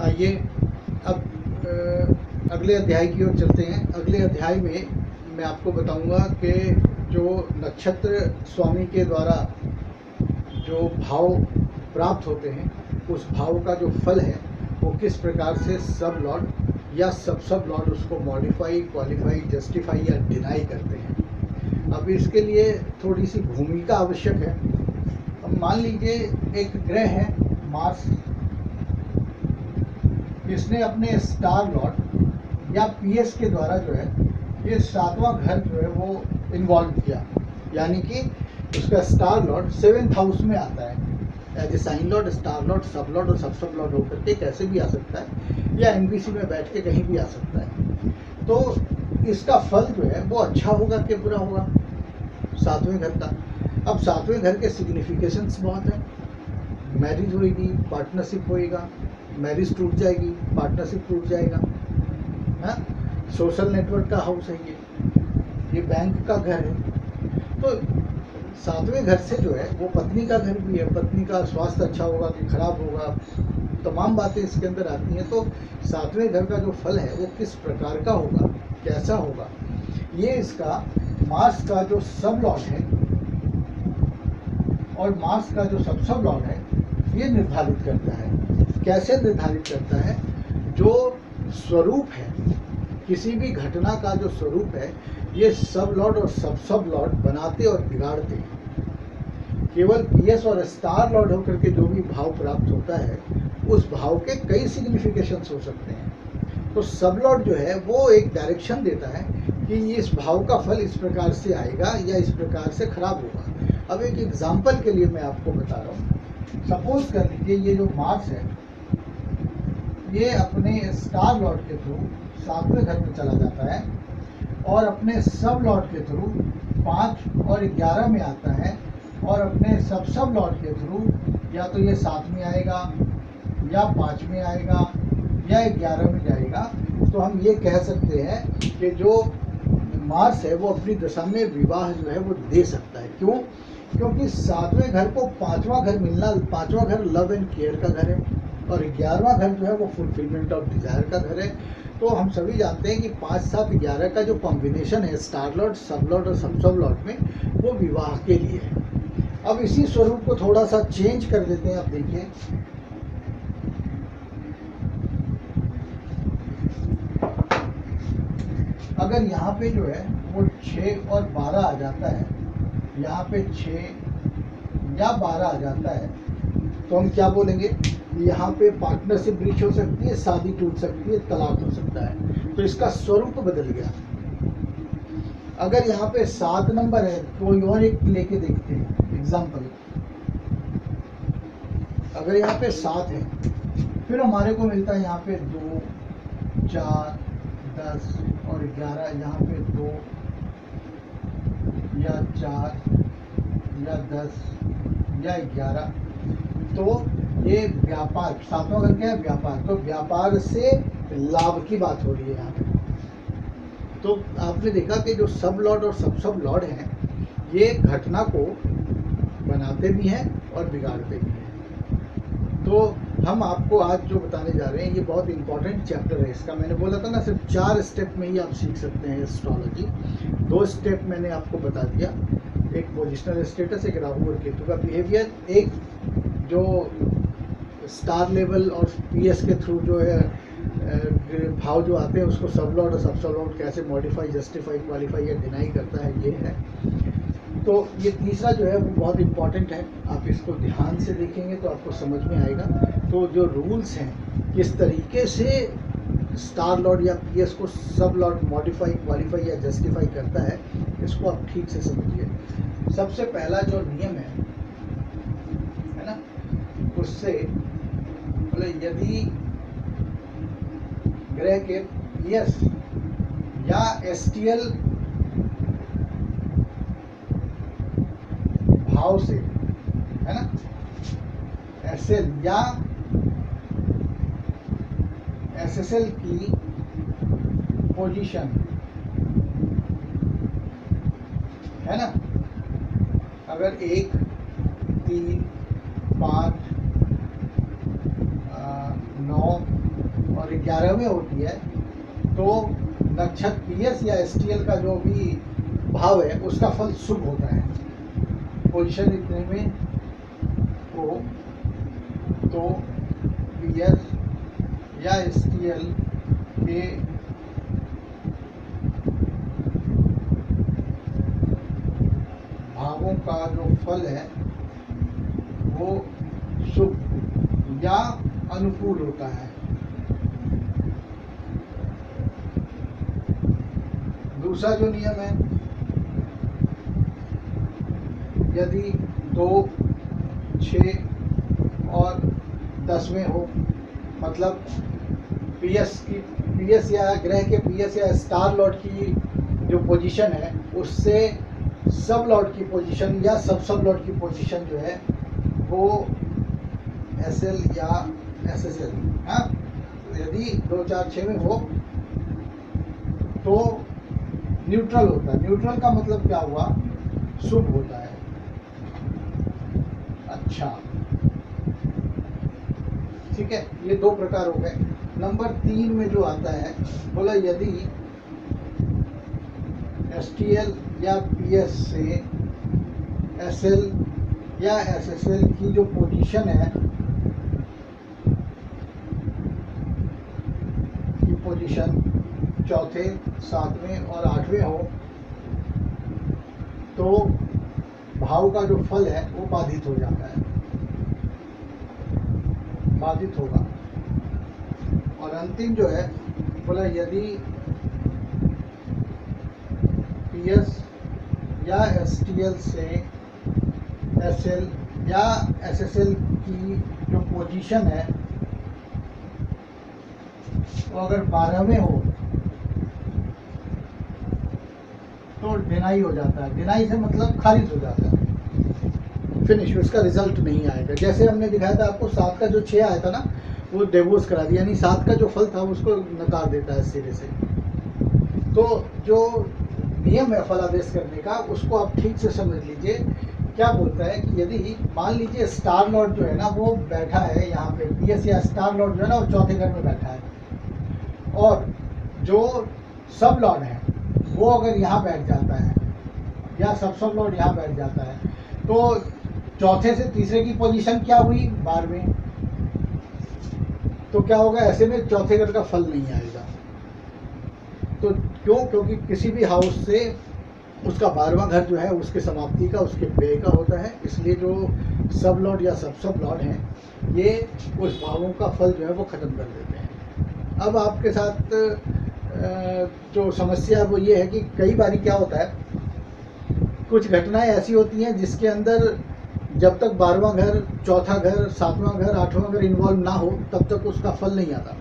आइए अब अगले अध्याय की ओर चलते हैं। अगले अध्याय में मैं आपको बताऊंगा कि जो नक्षत्र स्वामी के द्वारा जो भाव प्राप्त होते हैं, उस भाव का जो फल है वो किस प्रकार से सब लॉर्ड या सब लॉर्ड उसको मॉडिफाई, क्वालिफाई, जस्टिफाई या डिनाई करते हैं। अब इसके लिए थोड़ी सी भूमिका आवश्यक है। अब मान लीजिए एक ग्रह है मार्स, इसने अपने स्टार लॉर्ड या पीएस के द्वारा जो है ये 7वां घर जो है वो इन्वॉल्व किया, यानी कि उसका स्टार लॉर्ड 7th हाउस में आता है as a sign lord, star lord, sub lord और सब लॉर्ड होकर के कैसे भी आ सकता है, या एनबीसी में बैठ के कहीं भी आ सकता है। तो इसका फल जो है वो अच्छा होगा कि बुरा होगा 7वें घर का। अब 7वें घर के सिग्निफिकेशंस बहुत है। मैरिज होगी, पार्टनरशिप होएगा, मैरिज टूट जाएगी, पार्टनरशिप टूट जाएगा, हाँ। सोशल नेटवर्क का हाउस है ये बैंक का घर है। तो 7वें घर से जो है वो पत्नी का घर भी है, पत्नी का स्वास्थ्य अच्छा होगा कि खराब होगा, तमाम बातें इसके अंदर आती हैं। तो 7वें घर का जो फल है वो किस प्रकार का होगा, कैसा होगा, ये इसका मार्स का जो सब लॉर्ड है और मार्स का जो सब लॉर्ड है ये निर्धारित करता है। कैसे निर्धारित करता है? जो स्वरूप है किसी भी घटना का, जो स्वरूप है ये सब लॉर्ड और सब लॉर्ड बनाते और बिगाड़ते हैं। केवल पीएस और स्टार लॉर्ड होकर के जो भी भाव प्राप्त होता है उस भाव के कई सिग्निफिकेशंस हो सकते हैं। तो सब लॉर्ड जो है वो एक डायरेक्शन देता है कि इस भाव का फल इस प्रकार से आएगा या इस प्रकार से खराब होगा। अब एक एग्जाम्पल के लिए मैं आपको बता रहा हूँ। सपोज कर लीजिए ये जो मार्स है ये अपने स्टार लॉर्ड के थ्रू 7वें घर में चला जाता है और अपने सब लॉर्ड के थ्रू 5 और 11 में आता है, और अपने सब लॉर्ड के थ्रू या तो ये 7 में आएगा या 5 में आएगा या 11 में जाएगा। तो हम ये कह सकते हैं कि जो मार्स है वो अपनी दशा में विवाह जो है वो दे सकता है। क्यों? क्योंकि 7वें घर को 5वां घर मिलना, 5वां घर लव एंड केयर का घर है और 11वां घर जो है वो फुलफिलमेंट ऑफ डिजायर का घर है। तो हम सभी जानते हैं कि 5, 7, 11 का जो कॉम्बिनेशन है स्टार लॉर्ड, सब लॉर्ड और सब लॉर्ड में, वो विवाह के लिए है। अब इसी स्वरूप को थोड़ा सा चेंज कर देते हैं। आप देखिए अगर यहाँ पे जो है वो 6 और 12 आ जाता है, यहाँ पे 6 या 12 आ जाता है, तो हम क्या बोलेंगे? यहाँ पे पार्टनरशिप ब्रीच हो सकती है, शादी टूट सकती है, तलाक हो सकता है। तो इसका स्वरूप बदल गया। अगर यहाँ पे 7 नंबर है, कोई और एक लेके देखते हैं एग्जाम्पल। अगर यहाँ पे 7 है, फिर हमारे को मिलता है यहाँ पे 2, 4, 10 और 11। यहाँ पे 2 या 4 या 10 या 11। तो ये व्यापार, 7वां घर क्या है? व्यापार। तो व्यापार से लाभ की बात हो रही है यहाँ पे। तो आपने देखा कि जो सब लॉर्ड और सब लॉर्ड हैं ये घटना को बनाते भी हैं और बिगाड़ते भी हैं। तो हम आपको आज जो बताने जा रहे हैं ये बहुत इंपॉर्टेंट चैप्टर है इसका। मैंने बोला था ना सिर्फ 4 स्टेप में ही आप सीख सकते हैं एस्ट्रोलॉजी। 2 स्टेप मैंने आपको बता दिया, एक पोजिशनल स्टेटस, एक राहु और केतु का बिहेवियर, एक जो स्टार लेवल और पीएस के थ्रू जो है भाव जो आते हैं उसको सब लॉर्ड और सब लॉर्ड कैसे मॉडिफाई, जस्टिफाई, क्वालिफाई या डिनाई करता है, ये है। तो ये तीसरा जो है वो बहुत इम्पॉर्टेंट है। आप इसको ध्यान से देखेंगे तो आपको समझ में आएगा। तो जो रूल्स हैं किस तरीके से स्टार लॉर्ड या पीएस को सब लॉर्ड मॉडिफाई, क्वालिफाई या जस्टिफाई करता है, इसको आप ठीक से समझिए। सबसे पहला जो नियम है ना, उससे बोले यदि ग्रह के पीएस या एसटीएल भाव से, है ना, एसएल या एसएसएल की पोजीशन, है ना, अगर 1, 3, 5, 9 11वें होती है तो नक्षत्र पीएस या एसटीएल का जो भी भाव है उसका फल शुभ होता है। पोजीशन इतने में हो तो पीएस या एसटीएल के भावों का जो फल है वो शुभ या अनुकूल होता है। दूसरा जो नियम है, यदि 2, 6 और 10वें हो, मतलब पीएस या ग्रह के पीएस या स्टार लॉर्ड की जो पोजीशन है उससे सब लॉर्ड की पोजीशन या सब लॉर्ड की पोजीशन जो है वो एसएल या एसएसएल, हाँ, यदि 2, 4, 6 में हो तो न्यूट्रल होता है। न्यूट्रल का मतलब क्या हुआ? शुभ होता है। अच्छा, ठीक है, ये 2 प्रकार हो गए। नंबर 3 में जो आता है, बोला यदि एसटीएल या पीएस से एसएल या एसएसएल की जो पोजीशन है की पोजीशन 4थे, 7वें और 8वें हो तो भाव का जो फल है वो बाधित हो जाता है, बाधित होगा। और अंतिम जो है, बोला यदि पीएस या एसटीएल से एसएल या एसएसएल की जो पोजीशन है वो अगर 12वें हो तो डिनाई हो जाता है। डिनाई से मतलब खारिज हो जाता है, फिनिश, उसका रिजल्ट नहीं आएगा। जैसे हमने दिखाया था आपको 7 का जो 6 आया था ना, वो डिवोर्स करा दिया, यानी 7 का जो फल था उसको नकार देता है सिरे से। तो जो नियम है फलादेश करने का उसको आप ठीक से समझ लीजिए। क्या बोलता है कि यदि मान लीजिए स्टार लॉर्ड जो है ना वो बैठा है यहाँ पे, पीएस या स्टार लॉर्ड जो है ना वो 4थे घर में बैठा है, और जो सब लॉर्ड है वो अगर यहाँ बैठ जाता है या सब लॉर्ड यहाँ बैठ जाता है तो 4थे से 3रे की पोजीशन क्या हुई? 12वें। तो क्या होगा? ऐसे में 4थे घर का फल नहीं आएगा। तो क्यों? क्योंकि किसी भी हाउस से उसका 12वां घर जो है उसके समाप्ति का, उसके व्यय का होता है, इसलिए जो सब लॉर्ड या सब लॉर्ड हैं ये उस भावों का फल जो है वो खत्म कर देते हैं। अब आपके साथ जो समस्या है वो ये है कि कई बार क्या होता है, कुछ घटनाएं ऐसी होती हैं जिसके अंदर जब तक 12वां घर, 4था घर, 7वां घर, 8वां घर इन्वॉल्व ना हो तब तक उसका फल नहीं आता।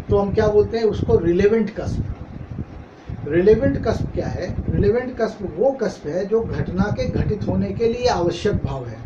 तो हम क्या बोलते हैं उसको? Relevant cusp. रिलेवेंट कस्प क्या है? रिलेवेंट कस्प वो कस्प है जो घटना के घटित होने के लिए आवश्यक भाव है।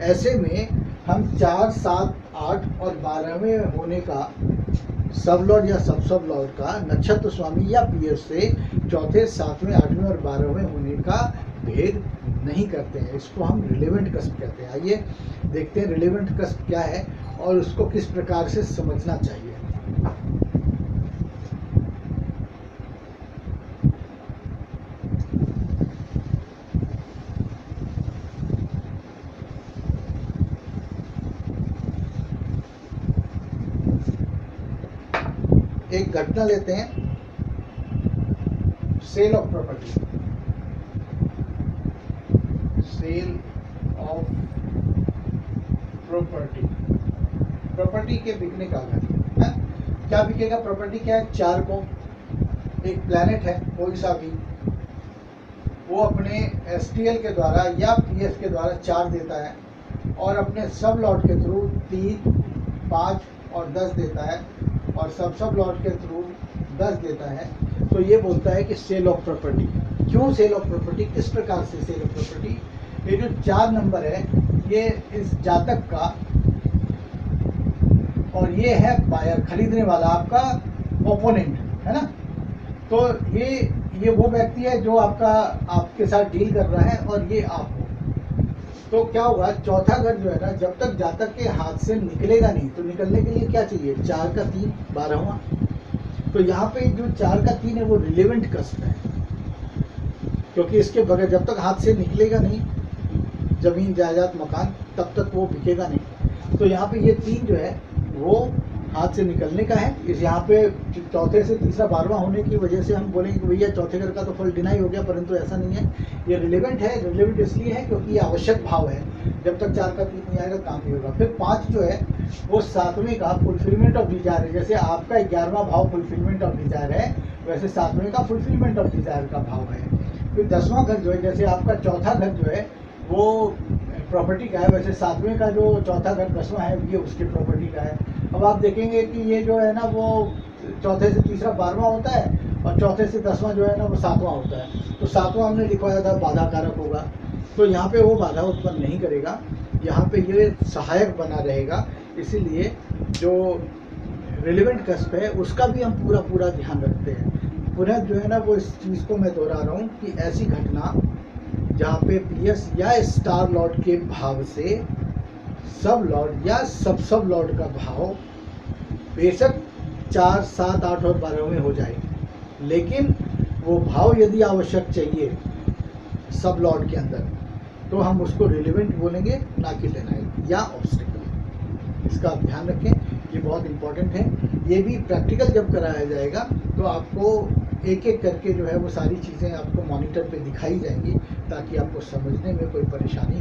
ऐसे में हम 4, 7, 8 और 12वें होने का सब लॉर्ड या सब लॉर्ड का नक्षत्र स्वामी या पीएस से 4थे, 7वें, 8वें और 12वें होने का भेद नहीं करते हैं। इसको हम रिलेवेंट कस्प कहते हैं। आइए देखते हैं रिलेवेंट कस्प क्या है और उसको किस प्रकार से समझना चाहिए। एक घटना लेते हैं, sale of property. Sale of property, property के बिकने का घर है। क्या बिकेगा? प्रॉपर्टी क्या है? 4 को, एक प्लैनेट है कोई सा भी, वो अपने एसटीएल के द्वारा या पीएस के द्वारा 4 देता है और अपने सब लॉर्ड के थ्रू 3, 5 और 10 देता है और सब लॉर्ड के थ्रू 10 देता है। तो ये बोलता है कि सेल ऑफ प्रॉपर्टी। क्यों सेल ऑफ प्रॉपर्टी? किस प्रकार से सेल ऑफ प्रॉपर्टी? ये जो 4 नंबर है ये इस जातक का, और ये है बायर, खरीदने वाला, आपका ओपोनेंट है ना। तो ये वो व्यक्ति है जो आपके साथ डील कर रहा है और ये आप हो। तो क्या होगा, चौथा घर जो है ना, जब तक जातक के हाथ से निकलेगा नहीं, तो निकलने के लिए क्या चाहिए, 4 का 3 12वां। तो यहाँ पे जो 4 का 3 है वो रिलेवेंट कस्प है, क्योंकि इसके बगैर जब तक हाथ से निकलेगा नहीं जमीन जायदाद मकान, तब तक वो बिकेगा नहीं। तो यहाँ पे ये 3 जो है वो हाथ से निकलने का है। इस यहाँ पे चौथे से तीसरा 12वां होने की वजह से हम बोलेंगे कि भैया चौथे घर का तो फल डिनाई हो गया, परंतु ऐसा नहीं है, ये रिलेवेंट है। रिलेवेंट इसलिए है क्योंकि ये आवश्यक भाव है, जब तक 4 का 3 नहीं आएगा काम नहीं होगा। फिर 5 जो है वो 7वें का फुलफिलमेंट ऑफ डिजायर है। जैसे आपका 11वां भाव फुलफिलमेंट ऑफ डिजायर है, वैसे 7वें का फुलफिलमेंट ऑफ डिजायर का भाव है। फिर 10वां घर जो है, जैसे आपका चौथा घर जो है वो प्रॉपर्टी का है, वैसे 7वें का जो चौथा घर 10वां है ये उसकी प्रॉपर्टी का है। अब आप देखेंगे कि ये जो है ना वो चौथे से तीसरा 12वां होता है, और चौथे से 10वां जो है ना वो 7वां होता है। तो 7वां हमने लिखवाया था बाधा कारक होगा, तो यहाँ पे वो बाधा उत्पन्न नहीं करेगा, यहाँ पे ये सहायक बना रहेगा। इसीलिए जो रिलेवेंट कस्प है उसका भी हम पूरा ध्यान रखते हैं। पुनः जो है ना वो इस चीज़ को मैं दोहरा रहा हूँ कि ऐसी घटना जहाँ पे पीएस या स्टार लॉर्ड के भाव से सब लॉर्ड या सब लॉर्ड का भाव बेशक 4, 7, 8 और 12 में हो जाए, लेकिन वो भाव यदि आवश्यक चाहिए सब लॉर्ड के अंदर, तो हम उसको रिलेवेंट बोलेंगे, ना कि डिनाइल या ऑब्स्टिकल। इसका आप ध्यान रखें, ये बहुत इंपॉर्टेंट है। ये भी प्रैक्टिकल जब कराया जाएगा तो आपको एक एक करके जो है वो सारी चीज़ें आपको मॉनिटर पे दिखाई जाएंगी, ताकि आपको समझने में कोई परेशानी